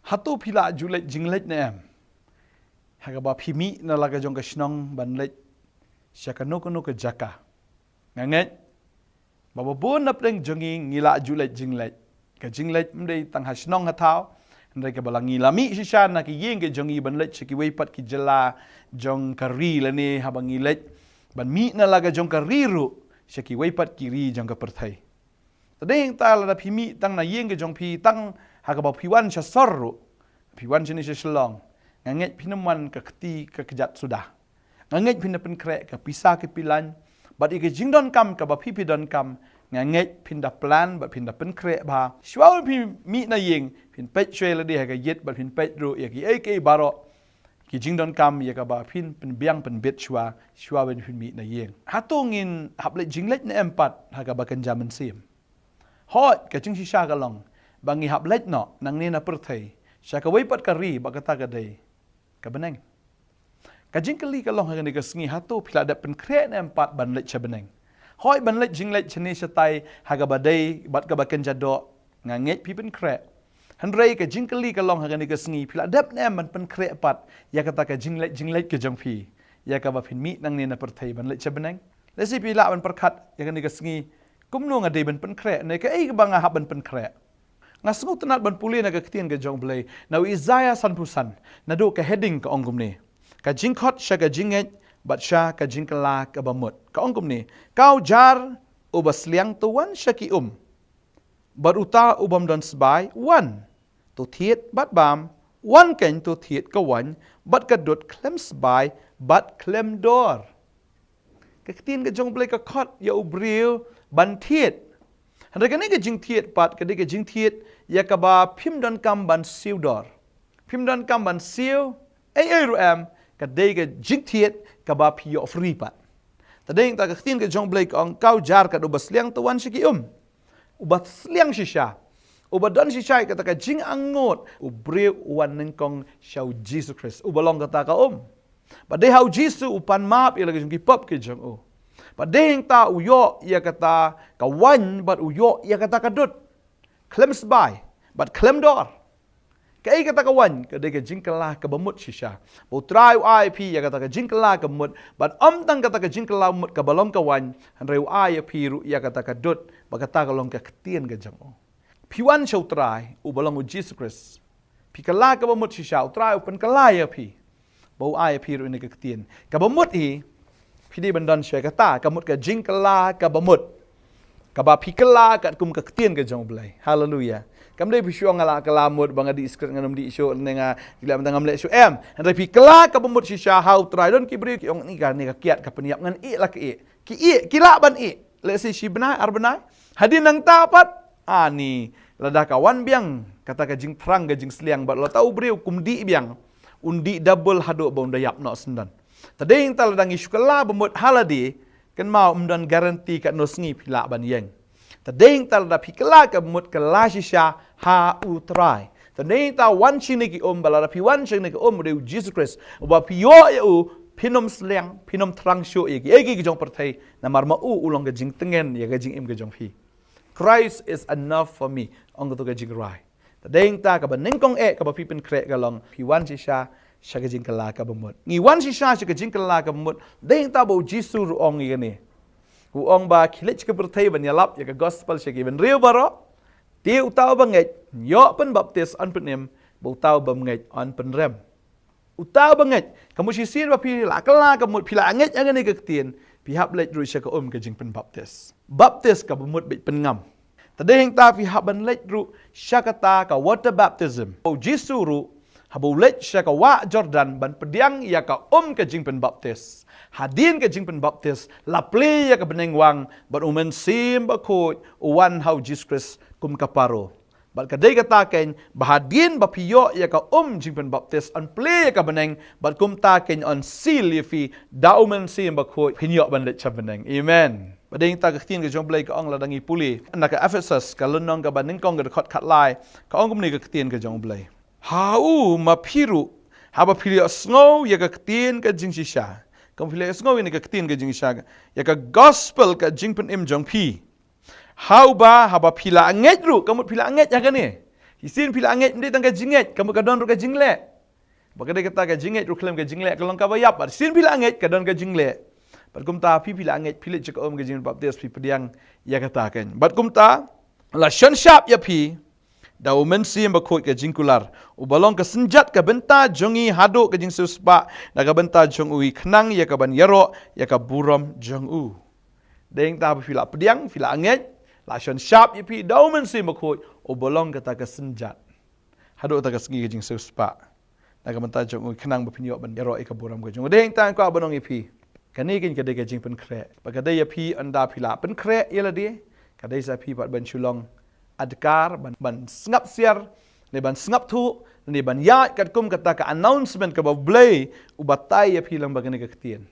hatu pila julet jinglet ne em hagaba phimi na laga jong ka shnong banlet syakano kono ke jaka nganget baba bon nap deng jongi ngila julet jinglet ka jinglet mdei tang hasnong hatau ndai ka balangi lami shisha na ki yeng ke jongi banlet chiki weipat ki jela jong kari lani habangi let ban mi na laga jong kari ru syaki weipat kiri jong ka perthai tadeng ta la phimi tang na yeng ke jong phi tang hagaba phiwan sha sorru phiwan chini Shillong nganget phinaman ka khti ka kejat sudah nganget phina pen krek ka pisa ke pilan bat ike jingdon kam ka ba pipi don kam nganget phinda plan bat phinda pen krek ba shwal phi mi na yeng phin pet chwe la de ka yet bat phin pet ru ya ki ke baro ki jingdon kam ya ka ba phin pen biang pen bet shwa ben phin mi na yeng hatungin hable jinglet na empat ha ka ba kan jaman sim hot ka jing shisha ka long bangi hablet no nang ne na perthai sha ka weipat ka ri ba ka ta ka dei ka beneng ka jingkali ka long ha ni ka sngi hatu phila da pen kre na empat ban let cha beneng hoi ban let jinglet chini satai ha ka ba dei bat ka ba kan jado nganget pi pen kre hanrei ka jingkali ka long ha ni ka sngi phila dap na man pen kre pat ya ka ta ka jinglet ka jong phi ya ka ba phin mi nang ne na perthai ban let cha beneng le si pila ban perkhat ya ka ni ka sngi kumno nga dei ban pen kre ne ka ei ka ba nga ha ban pen kre ngasngu tenat ban puli na ka ktien ka jong blai na Isaiah san pusan na do ka heading ka ongum ni ka jingkhot sha ka jinget bat sha ka jingkala ka bamut ka ongum ni kau jar ubasliang tuan shaki bat uta ubam don sbai wan tu thiet bat bam wan ken tu thiet ka wan bat ka dot klem sbai bat klem dor ka ktien ka jong blai ka khot ya ubriu ban thiet Handa ka ni ka jing thiet pat ka di ka jing thiet ya ka ba phim don kam ban siu dor. Phim don kam ban siu ru am ka di ka jing thiet ka ba phi free pat. Ta ding ta ka tin ka jong blake ong kau jar ka do basliang tuan shiki ubat sliang shisha. Ubat don shisha ka ta ka jing angot ubre wan ning kong shau Jesus Christ ubalong ka ta ka Ba de how Jesus upan map ila ka jong ki pop ke jong Padeng ta uyo ia kata kawan bat uyo ia kata kadut. Klem sbai bat klem dor. Kai kata kawan kadai ka jingkala ka bamut shisha. Bo try IP ia kata ka jingkala ka mut bat tang kata ka jingkala mut ka balong kawan hanreu IP ru ia kata ka dut ba kata ka long ka ktien ka jang Piwan shau try u balong u Jesus Christ. Pikala ka bamut shisha u try upan kala IP. Bo IP ru ni ka ktien. Ka bamut Pidi bandan syai kata kamut ka jingkala ka bamut ka ba pikala ka kum ka ktien ka jong blai haleluya kam dei pisyo ngala kalamut bang adi skret nganam di show nenga gila bantang amle show andai pikala ka bamut shisha how try don ki bri ki ong ni ka kiat ka peniap ngan i la ki la ban i le si shibna arbana hadin nang tapat ani lada kawan biang kata ka jing trang ka jing sliang bat lo tau bri kum di biang undi double hadu bong dayap no sendan Tadeng tal dangi syukala bemut haladi kan mau umdan garanti kat nosngi pila ban yeng. Tadeng tal da pikala ka bemut kala shisha ha utrai. Tadeng ta wan chini ki bala da piwan chini ki de Jesus Christ. Uba piyo ya pinom sliang pinom trang syo egi jong pertai na marma ulong ka jing tengen ya ka jing im ka jong pi. Christ is enough for me. Ong ka jing rai. Tadeng ta ka ban nengkong ka ba pipen krek ka long piwan shisha Syaka jingkala ka bamut. Ngiwan shisha syaka jingkala ka bamut. Deng ta bau Jisu ruong i gani. Ruong ba kilit ka bertai ban yalap ya ka gospel syaka ban riu baro. Ti utau banget. Yo pen baptis on penem. Bau tau banget on pen rem. Utau banget. Kamu sisir ba pila kala ka mut pila anget yang ni ka ketien. Pihap let ru syaka ka jing pen baptis. Baptis ka bamut bit pen ngam. Tadeng ta pihap ban let ru syaka ta ka water baptism. Bau Jisu ru Habulet siya ka wa Jordan ban pediang ya ka ka jing pen baptis. Hadin ka jing pen baptis lapli ya ka benengwang ban umen sim ba ko uwan how Jesus Christ kum kaparo. Bat ka day kataken bahadin ba piyo ya ka jing pen baptis an play ya ka beneng bat kum taken on seal fi da umen sim ba ko pinyo ban let cha beneng. Amen. Bading ta ka tin ka jong blay ka ong ladangi puli. Anak ka Ephesus ka lunong ka ban ningkong ka khot khat lai ka ong kum ni ka tin ka jong blay. Hau mapiru haba pilih snow ya ka ktien ka jing shisha. Kamu pilih snow ini ka ktien ka jing shisha. Ya ka gospel ka jing pen im jong pi. Hau ba haba pilih anget ru kamu pilih anget ya kan ni. Hisin pila anget mendek tangga jinget, kamu kadon ru ka jingle. Bagada kata ka jinget ru klem ka jingle kalong ka bayap. Hisin pila anget kadon ka jingle. Bat kumta pi pila anget pila cek om ka jingle baptis pi pediang ya katakan. Bat kumta la shan sharp ya pi dau mensi bakoi ka jingkular. Ubalong ka senjat ka benta jongi hado ka jing suspa na ka benta jong ui khnang ya ka ban yaro ya ka buram jong u. Deng ta pila pediang pila anget la shan sharp ya pi dau mensi bakoi ubalong ka ta ka senjat. Hado ta ka sengi ka jing suspa. Na ka benta jong ui khnang bapinyo ban yaro ya ka buram ka jong. Deng ta ka banong ipi. Kani kin kadai ka jing pen kre. Bagada ya pi anda pila pen kre ya la di. Kadai sa pi pat ban Shillong adkar ban sngap siar ne ban sngap thu ne ban ya kat kum kata ka announcement ka bablay ubatai ya pi lang bagani ka ktien.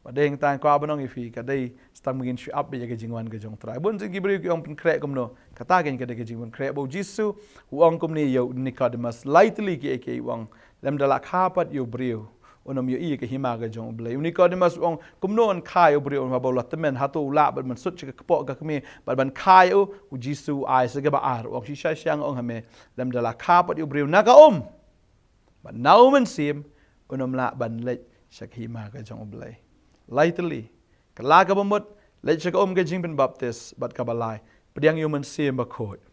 Badeng tan ko abanong ifi kadai stam mungkin show up ya ka jingwan ka jong trai. Bon jing gibri ki ong pen kre kum no. Kata kin kadai ka jingwan kre bo jisu uang kum ni yo Nicodemus lightly ki eke uang lam dalak hapat yo brio. Onom yo iya ke hima ka jong blay. Nicodemus ong kumno on kai o brio on mabola temen hatu ula bat man sut ka kepok ka kemi bat ban kai o Jisu ai se ba ar ong shisha siang ong hame lam dala kapat yo brio naga bat nau men sim onom la ban lech sak hima ka jong blay. Lightly kala ka bomot lech sak ka jing ben baptis bat ka balai pediang yo men sim ba khot.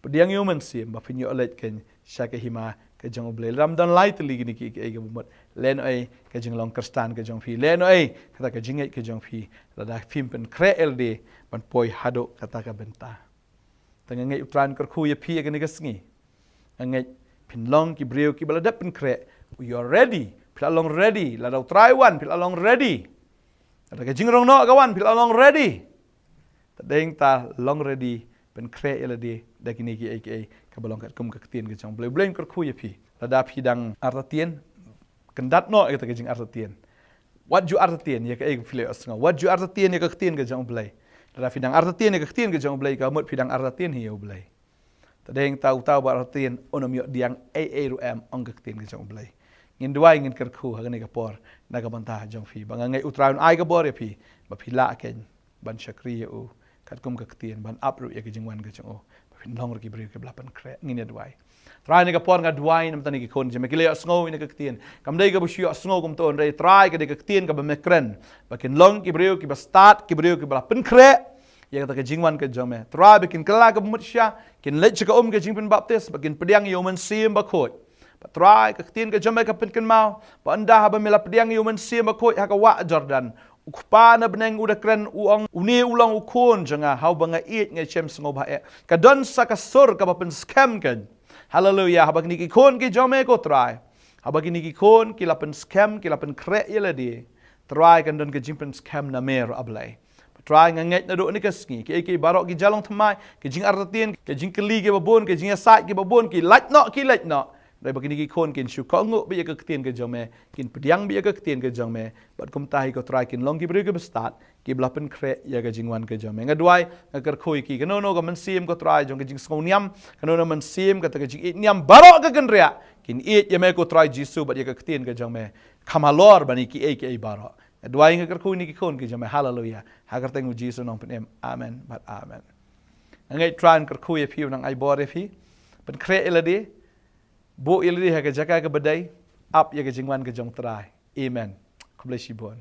Pediang yo men sim ba pinyo lech ken sak hima ka jong blay ram dan lightly gini ki ka bomot len oi ka jing long kristan ka jong phi len oi kata ka jingai ka jong phi lada phim pen kre ld ban poi hado kata ka benta tang ngai utran kar khu ya phi ka ni ka sngi ngai pin long ki breu ki balada pen kre you are ready pila long ready lada try one pila long ready kata ka jing rong no ka wan pila long ready tadeng ta long ready pen kre ld da kini ki ai ka balong kat kum ka tien ka jong blem kar khu ya phi lada phi dang artatien kendat no kita kejing artatien. What you artatien ya ka eg file asnga. What you artatien ya ka ktien ka jong blai. Dara fidang artatien ya ka ktien ka jong blai ka mot fidang artatien hi yo blai. Tadeng tau ba artatien onom yo diang ru am ong ka ktien ka jong blai. Ngin duai ngin kerku ha ka por na ka banta jong fi. Bang ngai utraun ai ka bor ya pi. Ba phila ken ban shakri ya u. Kat kum ka ktien ban apru ya ka jing wan ka jong o. Ba fin long ki bri ka blapan kre ngin ya duai. Try ni ka por nga duai nam tani ki kon je mekile asngo ina ka ktien kam dei ka busio asngo kum ton rei try ka de ka ktien ka ba mekren bakin long ki breu ki ba start ki breu ki ba pen kre ya ka ka jingwan ka jome try bakin kala ka mutsya kin lech ka ka jingpen baptis bakin pediang yo men sim ba khot ba try ka ktien ka jome ka pen ken mau ba anda ha ba mela pediang yo men sim ba khot ha ka wa Jordan ukpa na beneng udah keren uang uni ulang ukun janga hau banga it nge chem sngo ba ka don sa ka sur ka ba pen scam kan. Hallelujah. Habag ni kikon ki jome ko try. Habag ni kikon ki lapen scam ki lapen kre yela di. Try kan don ke jimpen scam na mer ablay. Try nganget na do ni kasngi ki barok ki jalong thamai ki jing artatien ki jing keli ki babon ki jing asai ki babon ki lach no. Dai bagini ki kon kin shu ko ngu bi ka ktien ke jome kin pediang bi ka ktien ke jome bat kum tahi ko try kin long ki bri ke bestat ki blapen kre ya ka jingwan ke jome ngadwai ngakar khoi ki kano no ka man sim ko try jong ke jing skoniam kano no man sim ka ta jing itniam barok ka kan ria kin it ya me ko try jisu bat ya ka ktien ke jome khamalor bani ki ai barok ngadwai ngakar khoi ni ki kon ke jome hallelujah hagar tengu jisu nong pen amen bat amen ngai try kar khoi fi nang ai bor fi pen kre elade Bo ilri ha ka jaka ka badai up ya ka jingwan ka jong trai. Amen. God bless you, bon.